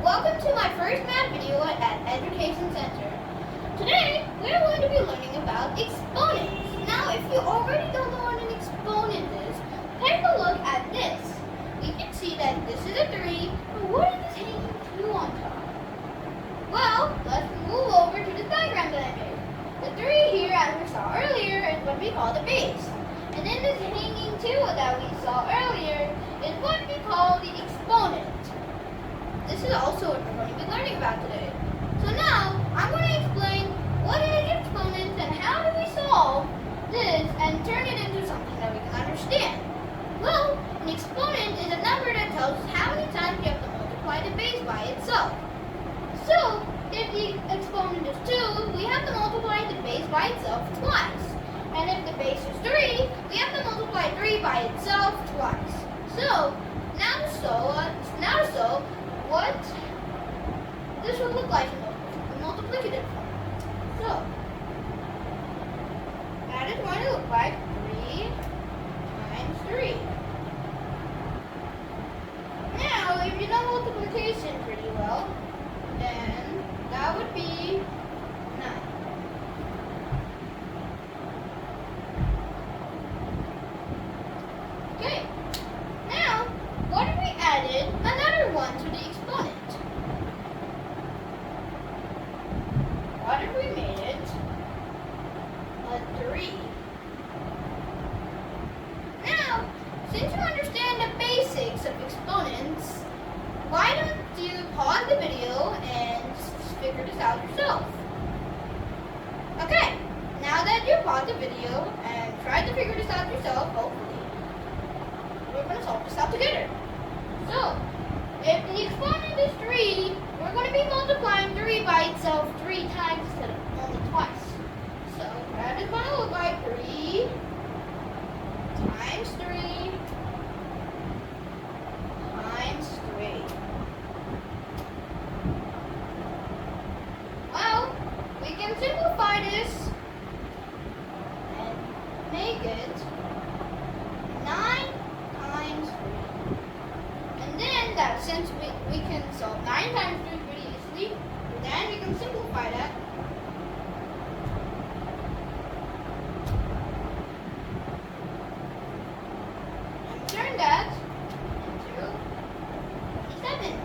Welcome to my first math video at Education Center. Today, we're going to be learning about exponents. Now, if you already don't know what an exponent is, take a look at this. You can see that this is a 3, but what is this hanging 2 on top? Well, let's move over to the diagram that I made. The 3 here, as we saw earlier, is what we call the base. And then this hanging 2 that we saw earlier is what we call the exponent. This is also what we're going to be learning about today. So now, I'm going to explain what is exponents and how do we solve this and turn it into something that we can understand. Well, an exponent is a number that tells us how many times you have to multiply the base by itself. So, if the exponent is 2, we have to multiply the base by itself twice. And if the base is 3, we have to multiply 3 by itself twice. So, now to solve what this would look like in multiplicative form. So, that is going to look like 3 times 3. Now, if you know multiplication pretty well, then that would be 9. Okay, now, what if we added another 1 to the exponent? What if we made it a 3? Now, since you understand the basics of exponents, why don't you pause the video and figure this out yourself? Okay, now that you paused the video and tried to figure this out yourself, hopefully, we're going to solve this out together. So, if the exponent is 3, we're going to be multiplying 3 by itself 3 times instead of only twice. So, that is going to look like 3 times 3 times 3. Well, we can simplify this and make it 9 times 3. And then that since we can solve 9 times 3 pretty easily, then we can simplify that. And turn that into 27.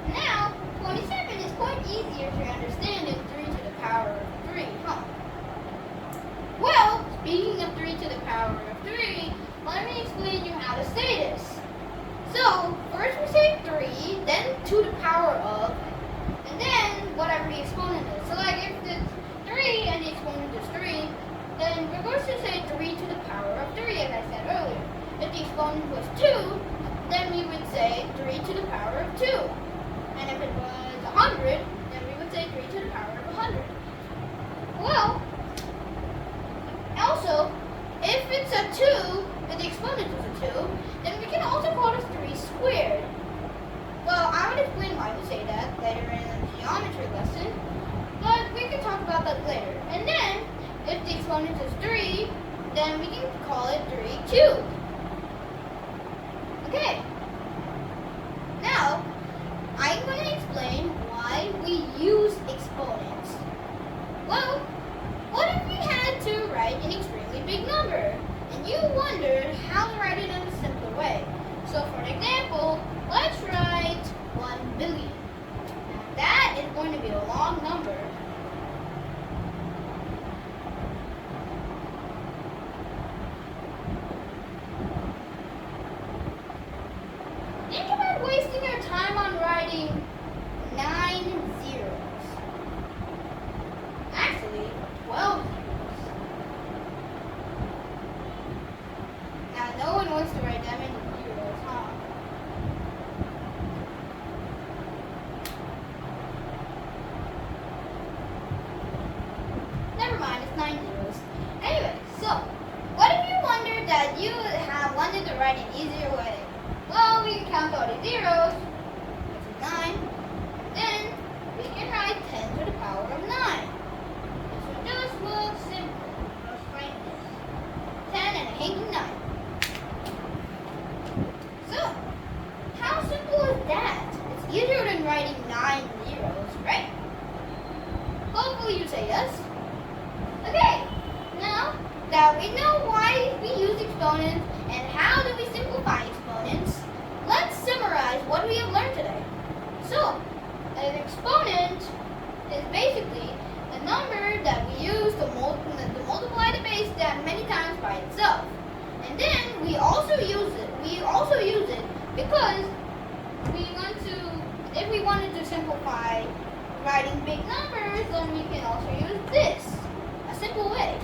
Now, 27 is quite easier to understand than 3 to the power of 3, huh? Well, speaking of 3 to the power of 3, let me explain you how to say this. So, first we say 3, then to the power of, and then whatever the exponent is. So like if it's 3 and the exponent is 3, then we're going to say 3 to the power of 3, as I said earlier. If the exponent was 2, then we would say 3 to the power of 2. And if it was 100, then we would say 3 to the power of 100. Well, also, if it's a 2, if the exponent is a 2, then we can also call this 3 squared. Well, I would explain why we say that later in the geometry lesson, but we can talk about that later. And then, if the exponent is 3, then we can call it 3 cubed. Okay. Now, I'm going to explain why we use exponents. Well, what if we had to write an extremely big number, and you wondered how to write it in a simpler way? So for an example, let's write 1 billion. Now that is going to be a long number. Think about wasting your time on writing 9 zeros. Actually, 12 zeros. Now, no one wants to write that many zeros, huh? Never mind, it's 9 zeros. Anyway, so, what if you wondered that you wanted to write an easier way? Well, we can count all the zeros, which is 9. Then, we can write 10 to the power of 9. This will just look simple. Just like this. 10 and a hanging 9. So, how simple is that? It's easier than writing 9 zeros, right? Hopefully you say yes. Okay, now that we know why we use exponents and how do we simplify exponents, let's summarize what we have learned today. So, an exponent is basically a number that we use to multiply the base that many times by itself. And then we also use it. We also use it because if we wanted to simplify writing big numbers, then we can also use this. A simple way.